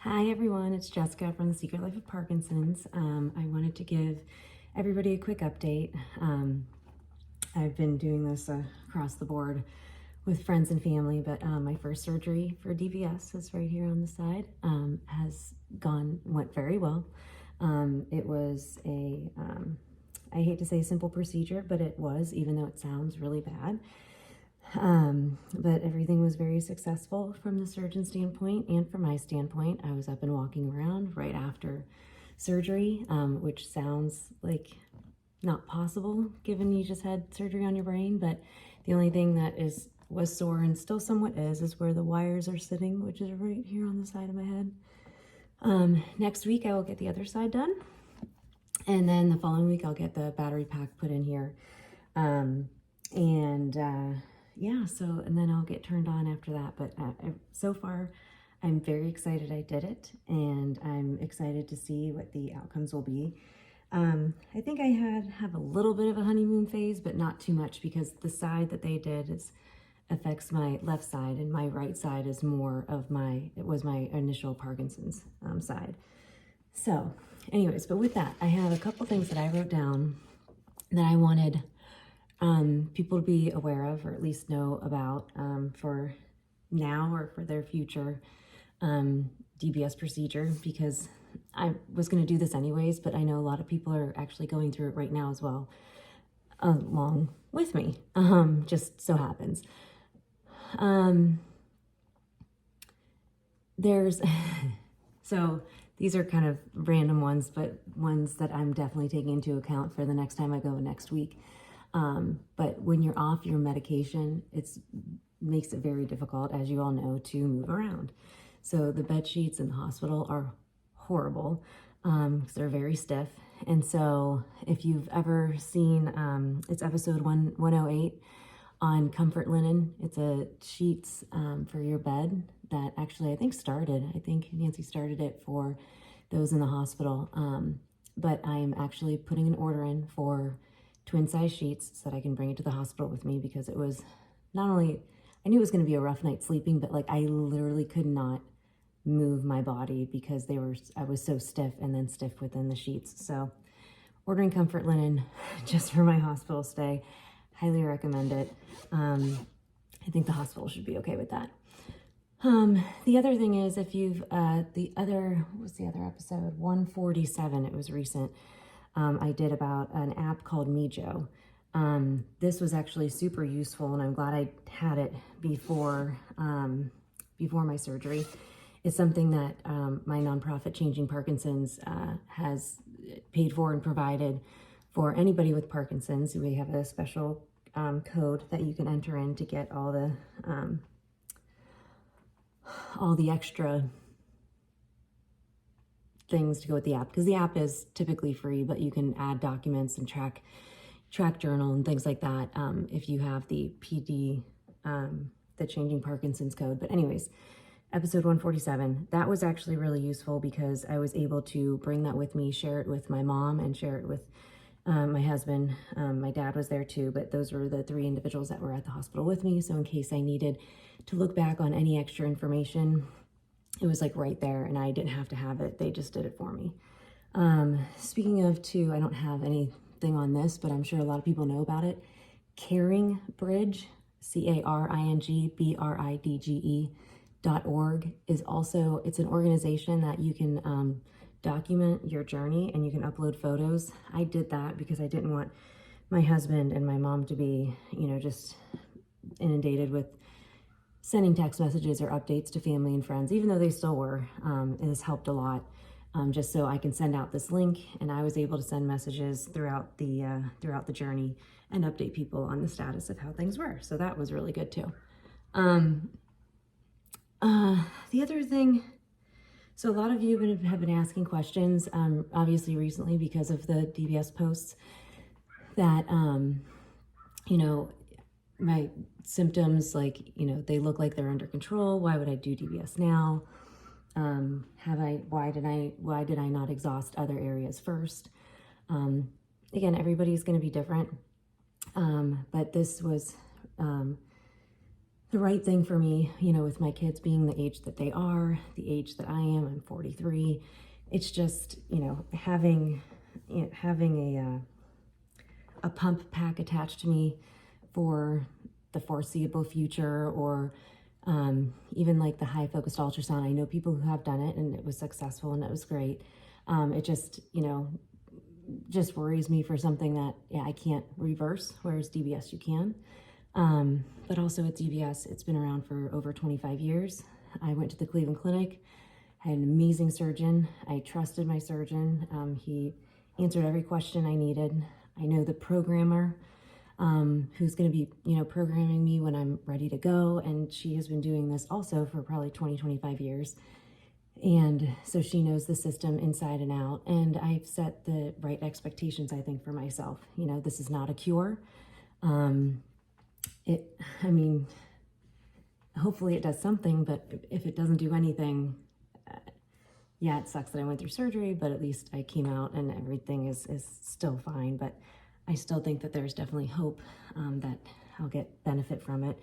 Hi everyone, it's Jessica from The Secret Life of Parkinson's. I wanted to give everybody a quick update. I've been doing this across the board with friends and family, but my first surgery for DBS is right here on the side, went very well. It was I hate to say simple procedure, but it was, even though it sounds really bad. But everything was very successful from the surgeon standpoint and from my standpoint. I was up and walking around right after surgery, which sounds like not possible given you just had surgery on your brain, but the only thing that was sore and still somewhat is where the wires are sitting, which is right here on the side of my head. Next week I will get the other side done, and then the following week I'll get the battery pack put in here. Yeah, so, and then I'll get turned on after that. But so far, I'm very excited I did it, and I'm excited to see what the outcomes will be. I think I have a little bit of a honeymoon phase, but not too much, because the side that they did affects my left side, and my right side is more of it was my initial Parkinson's side. So anyways, but with that, I have a couple things that I wrote down that I wanted people to be aware of, or at least know about, for now or for their future DBS procedure, because I was going to do this anyways, but I know a lot of people are actually going through it right now as well, along with me. Just so happens. So these are kind of random ones, but ones that I'm definitely taking into account for the next time I go next week. But when you're off your medication, it makes it very difficult, as you all know, to move around. So the bed sheets in the hospital are horrible, because they're very stiff. And so if you've ever seen, it's episode 108 on comfort linen. It's a sheets for your bed that actually I think Nancy started it for those in the hospital. But I'm actually putting an order in for twin size sheets so that I can bring it to the hospital with me, because it was not only, I knew it was going to be a rough night sleeping, but like I literally could not move my body because I was so stiff, and then stiff within the sheets. So ordering comfort linen just for my hospital stay, highly recommend it. I think the hospital should be okay with that. The other thing is, if you've, what was the other episode? 147, it was recent. I did about an app called Mijo. This was actually super useful, and I'm glad I had it before my surgery. It's something that my nonprofit Changing Parkinson's has paid for and provided for anybody with Parkinson's. We have a special code that you can enter in to get all the extra things to go with the app, because the app is typically free, but you can add documents and track journal and things like that if you have the PD, the Changing Parkinson's code. But anyways, episode 147, that was actually really useful because I was able to bring that with me, share it with my mom, and share it with my husband. My dad was there too, but those were the three individuals that were at the hospital with me. So in case I needed to look back on any extra information, it was like right there, and I didn't have to have it. They just did it for me. Speaking of two, I don't have anything on this, but I'm sure a lot of people know about it. Caring Bridge, CaringBridge.org is also, it's an organization that you can document your journey, and you can upload photos. I did that because I didn't want my husband and my mom to be, just inundated with sending text messages or updates to family and friends, even though they still were. It has helped a lot, just so I can send out this link, and I was able to send messages throughout the journey and update people on the status of how things were. So that was really good too. The other thing, so a lot of you have been asking questions, obviously recently because of the DBS posts, that, my symptoms, like, they look like they're under control. Why would I do DBS now? Why did I not exhaust other areas first? Again, everybody's going to be different. But this was, the the right thing for me, you know, with my kids being the age that they are, the age that I am, I'm 43. It's just, you know, having a pump pack attached to me for the foreseeable future, or even like the high focused ultrasound. I know people who have done it and it was successful and it was great. It just, you know, just worries me for something that, yeah, I can't reverse, whereas DBS you can. But also at DBS, it's been around for over 25 years. I went to the Cleveland Clinic, had an amazing surgeon. I trusted my surgeon. He answered every question I needed. I know the programmer who's going to be, you know, programming me when I'm ready to go. And she has been doing this also for probably 25 years. And so she knows the system inside and out. And I've set the right expectations, I think, for myself. You know, this is not a cure. I mean, hopefully it does something, but if it doesn't do anything, yeah, it sucks that I went through surgery, but at least I came out and everything is still fine. But I still think that there's definitely hope that I'll get benefit from it,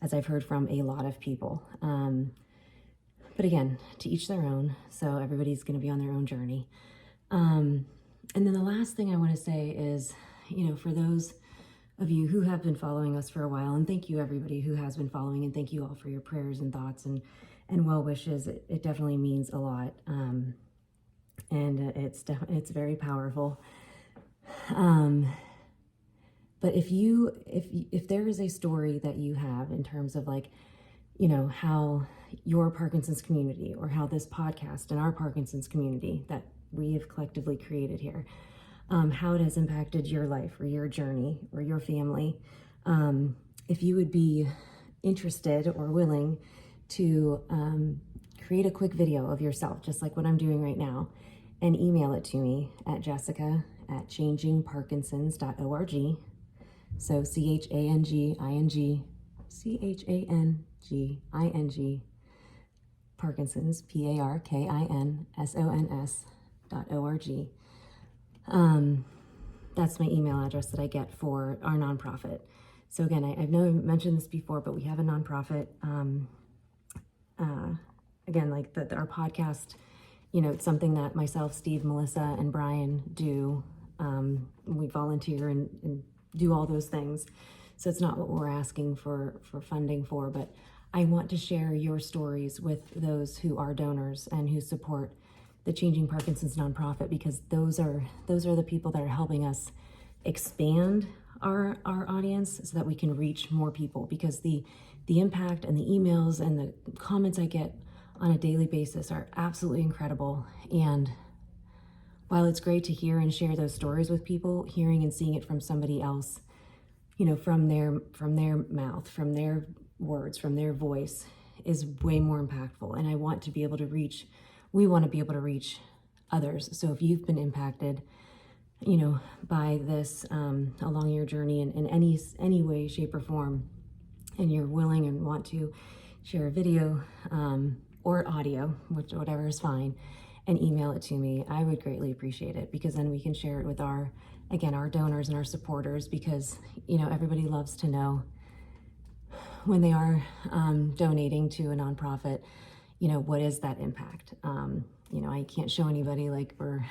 as I've heard from a lot of people. But again, to each their own. So everybody's going to be on their own journey. And then the last thing I want to say is, you know, for those of you who have been following us for a while, and thank you everybody who has been following, and thank you all for your prayers and thoughts and well wishes. It definitely means a lot. And it's very powerful. But if there is a story that you have in terms of, like, you know, how your Parkinson's community, or how this podcast and our Parkinson's community that we have collectively created here, how it has impacted your life or your journey or your family, if you would be interested or willing to create a quick video of yourself, just like what I'm doing right now, and email it to me at jessica@changingparkinsons.org. So CHANGING Parkinsons, PARKINSONS.org. That's my email address that I get for our nonprofit. So again, I've never mentioned this before, but we have a nonprofit. Again, like our podcast, you know, it's something that myself, Steve, Melissa, and Brian do. We volunteer and do all those things. So it's not what we're asking for funding for, but I want to share your stories with those who are donors and who support the Changing Parkinson's nonprofit, because those are the people that are helping us expand our audience so that we can reach more people, because the impact and the emails and the comments I get on a daily basis are absolutely incredible. And while it's great to hear and share those stories with people, hearing and seeing it from somebody else, you know, from their mouth, from their words, from their voice, is way more impactful. And I want to be able to reach, we want to be able to reach others. So if you've been impacted, you know, by this along your journey in any way, shape, or form, and you're willing and want to share a video or audio, whatever is fine, and email it to me, I would greatly appreciate it, because then we can share it with our donors and our supporters, because, you know, everybody loves to know when they are donating to a nonprofit, you know, what is that impact? You know, I can't show anybody like we're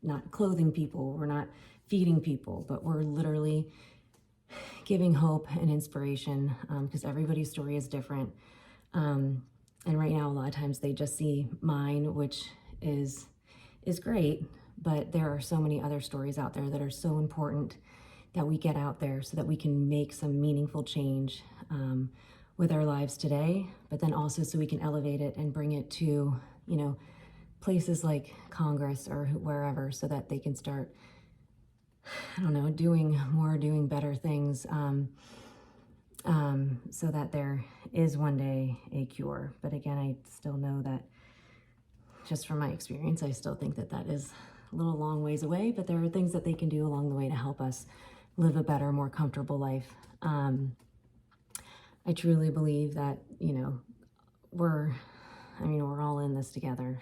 not clothing people, we're not feeding people, but we're literally giving hope and inspiration, because everybody's story is different. And right now, a lot of times they just see mine, which is great, but there are so many other stories out there that are so important that we get out there so that we can make some meaningful change with our lives today, but then also so we can elevate it and bring it to, you know, places like Congress or wherever, so that they can start, I don't know, doing better things, so that there is one day a cure. But again, I still know that, just from my experience, I still think that is a little long ways away, but there are things that they can do along the way to help us live a better, more comfortable life. I truly believe that, you know, we're all in this together.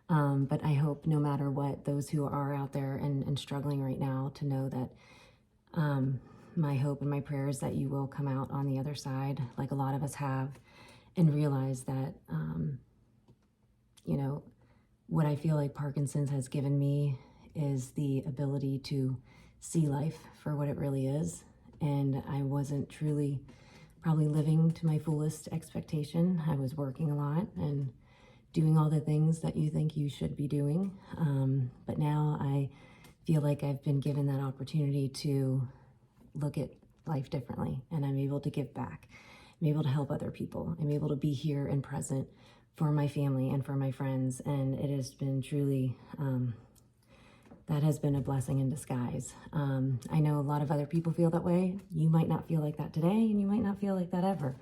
But I hope no matter what, those who are out there and struggling right now to know that my hope and my prayer is that you will come out on the other side like a lot of us have and realize that, what I feel like Parkinson's has given me is the ability to see life for what it really is. And I wasn't truly probably living to my fullest expectation. I was working a lot and doing all the things that you think you should be doing. But now I feel like I've been given that opportunity to look at life differently, and I'm able to give back. I'm able to help other people. I'm able to be here and present for my family and for my friends. And it has been truly, that has been a blessing in disguise. I know a lot of other people feel that way. You might not feel like that today, and you might not feel like that ever.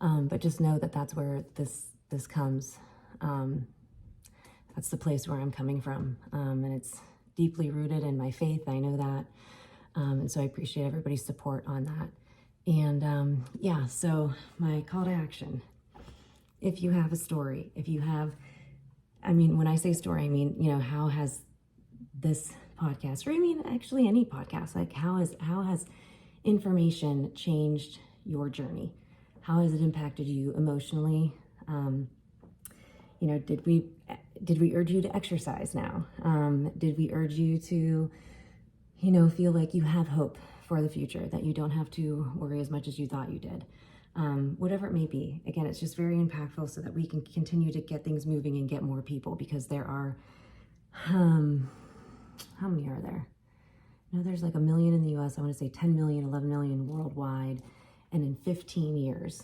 But just know that that's where this comes. That's the place where I'm coming from. And it's deeply rooted in my faith. I know that. And so I appreciate everybody's support on that. And yeah, so my call to action. If you have a story, if you have, when I say story, I mean, how has this podcast, or actually any podcast, like how has information changed your journey? How has it impacted you emotionally? Did we urge you to exercise now? Did we urge you to, feel like you have hope for the future, that you don't have to worry as much as you thought you did? Whatever it may be. Again, it's just very impactful so that we can continue to get things moving and get more people, because there are, how many are there? There's like 1 million in the US. I want to say 10 million, 11 million worldwide. And in 15 years,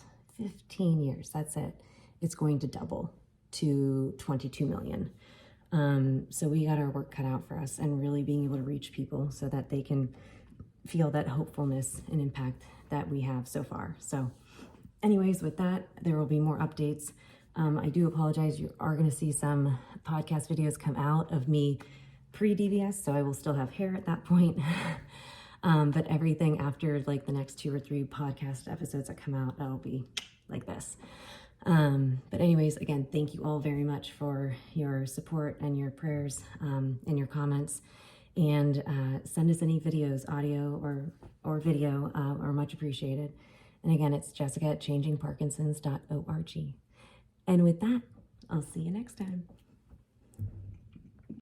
that's it. It's going to double to 22 million. So we got our work cut out for us, and really being able to reach people so that they can feel that hopefulness and impact that we have so far. So anyways, with that, there will be more updates. I do apologize. You are going to see some podcast videos come out of me pre-DBS, so I will still have hair at that point. But everything after like the next 2 or 3 podcast episodes that come out, that'll be like this. But anyways, again, thank you all very much for your support and your prayers, and your comments. And send us any videos, audio or video, are much appreciated. And again, it's Jessica at changingparkinsons.org. And with that, I'll see you next time.